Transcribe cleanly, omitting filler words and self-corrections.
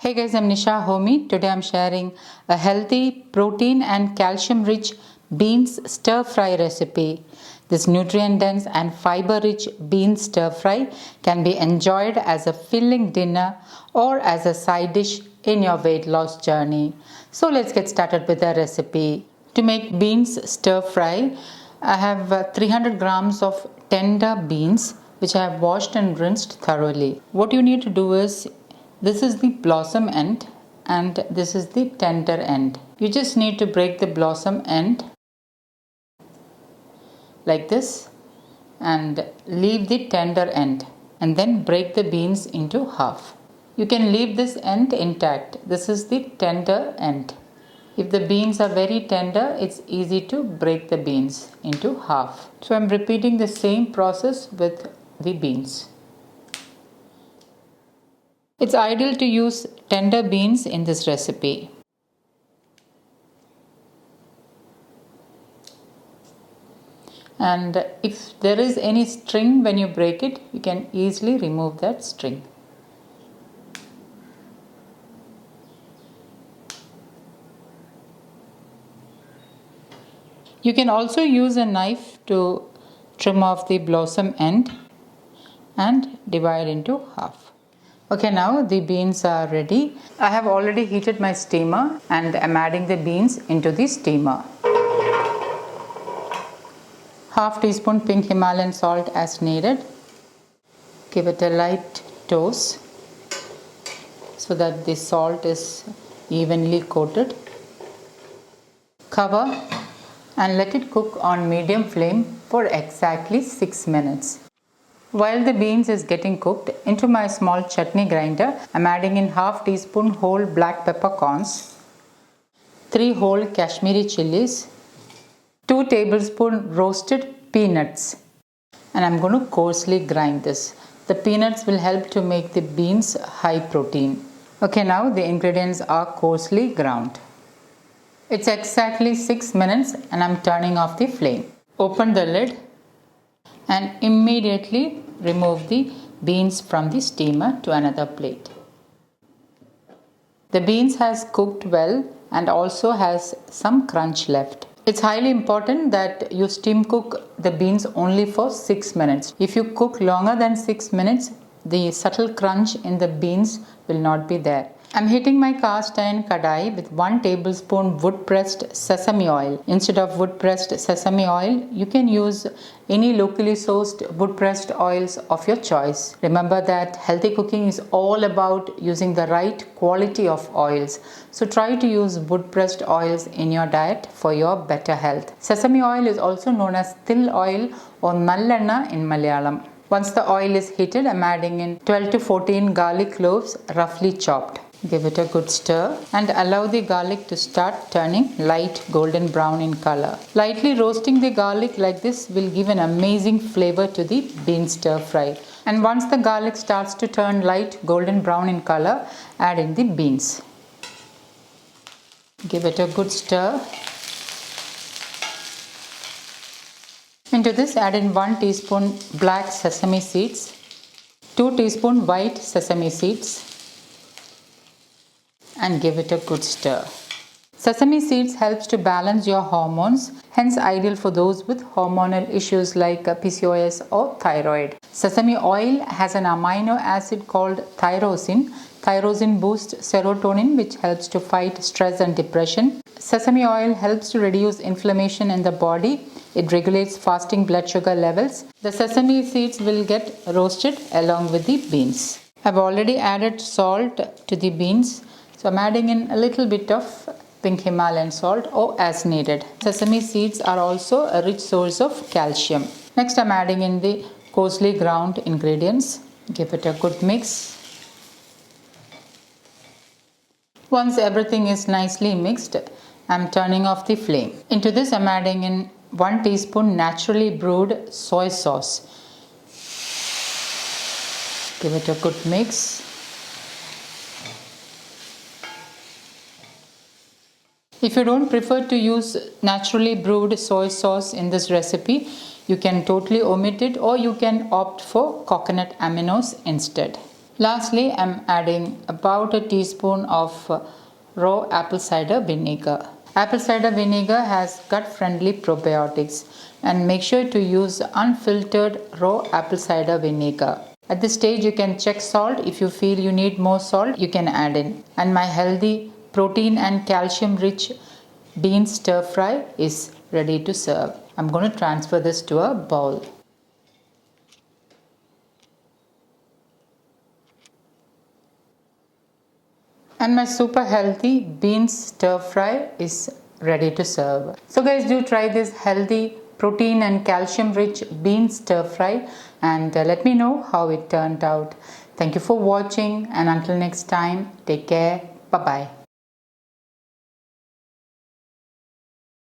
Hey guys, I'm Nisa Homey. Today I'm sharing a healthy, protein and calcium rich beans stir fry recipe. This nutrient dense and fiber rich beans stir fry can be enjoyed as a filling dinner or as a side dish in your weight loss journey. So let's get started with the recipe. To make beans stir fry, I have 300 grams of tender beans which I have washed and rinsed thoroughly. What you need to do is, this is the blossom end and this is the tender end. You just need to break the blossom end like this and leave the tender end, and then break the beans into half. You can leave this end intact. This is the tender end. If the beans are very tender, it's easy to break the beans into half. So I'm repeating the same process with the beans. It's ideal to use tender beans in this recipe. And if there is any string when you break it, you can easily remove that string. You can also use a knife to trim off the blossom end and divide into half. Okay, now the beans are ready. I have already heated my steamer and I'm adding the beans into the steamer. Half teaspoon pink Himalayan salt as needed. Give it a light toast so that the salt is evenly coated. Cover and let it cook on medium flame for exactly 6 minutes. While the beans is getting cooked, into my small chutney grinder, I'm adding in half teaspoon whole black peppercorns, 3 whole kashmiri chillies, 2 tablespoon roasted peanuts, and I'm going to coarsely grind this. The peanuts will help to make the beans high protein. Okay, now the ingredients are coarsely ground. It's exactly 6 minutes and I'm turning off the flame. Open the lid and immediately remove the beans from the steamer to another plate. The beans has cooked well and also has some crunch left. It's highly important that you steam cook the beans only for 6 minutes. If you cook longer than 6 minutes, the subtle crunch in the beans will not be there. I'm heating my cast iron kadai with 1 tablespoon wood pressed sesame oil. Instead of wood pressed sesame oil, you can use any locally sourced wood pressed oils of your choice. Remember that healthy cooking is all about using the right quality of oils. So try to use wood pressed oils in your diet for your better health. Sesame oil is also known as til oil or nallenna in Malayalam. Once the oil is heated, I'm adding in 12 to 14 garlic cloves roughly chopped. Give it a good stir and allow the garlic to start turning light golden brown in color. Lightly roasting the garlic like this will give an amazing flavor to the bean stir fry. And once the garlic starts to turn light golden brown in color, add in the beans. Give it a good stir. Into this, add in 1 teaspoon black sesame seeds, 2 teaspoon white sesame seeds, and give it a good stir. Sesame seeds helps to balance your hormones, hence ideal for those with hormonal issues like PCOS or thyroid. Sesame oil has an amino acid called tyrosine. Tyrosine boosts serotonin, which helps to fight stress and depression. Sesame oil helps to reduce inflammation in the body. It regulates fasting blood sugar levels. The sesame seeds will get roasted along with the beans. I've already added salt to the beans. So I'm adding in a little bit of pink Himalayan salt or as needed. Sesame seeds are also a rich source of calcium. Next I'm adding in the coarsely ground ingredients. Give it a good mix. Once everything is nicely mixed, I'm turning off the flame. Into this I'm adding in 1 teaspoon naturally brewed soy sauce. Give it a good mix. If you don't prefer to use naturally brewed soy sauce in this recipe, you can totally omit it or you can opt for coconut aminos instead. Lastly, I'm adding about a teaspoon of raw apple cider vinegar. Apple cider vinegar has gut-friendly probiotics, and make sure to use unfiltered raw apple cider vinegar. At this stage, you can check salt. If you feel you need more salt, you can add in. And my healthy protein and calcium rich bean stir fry is ready to serve. I'm going to transfer this to a bowl. And my super healthy beans stir fry is ready to serve. So guys, do try this healthy protein and calcium rich bean stir fry and let me know how it turned out. Thank you for watching, and until next time, take care. Bye bye.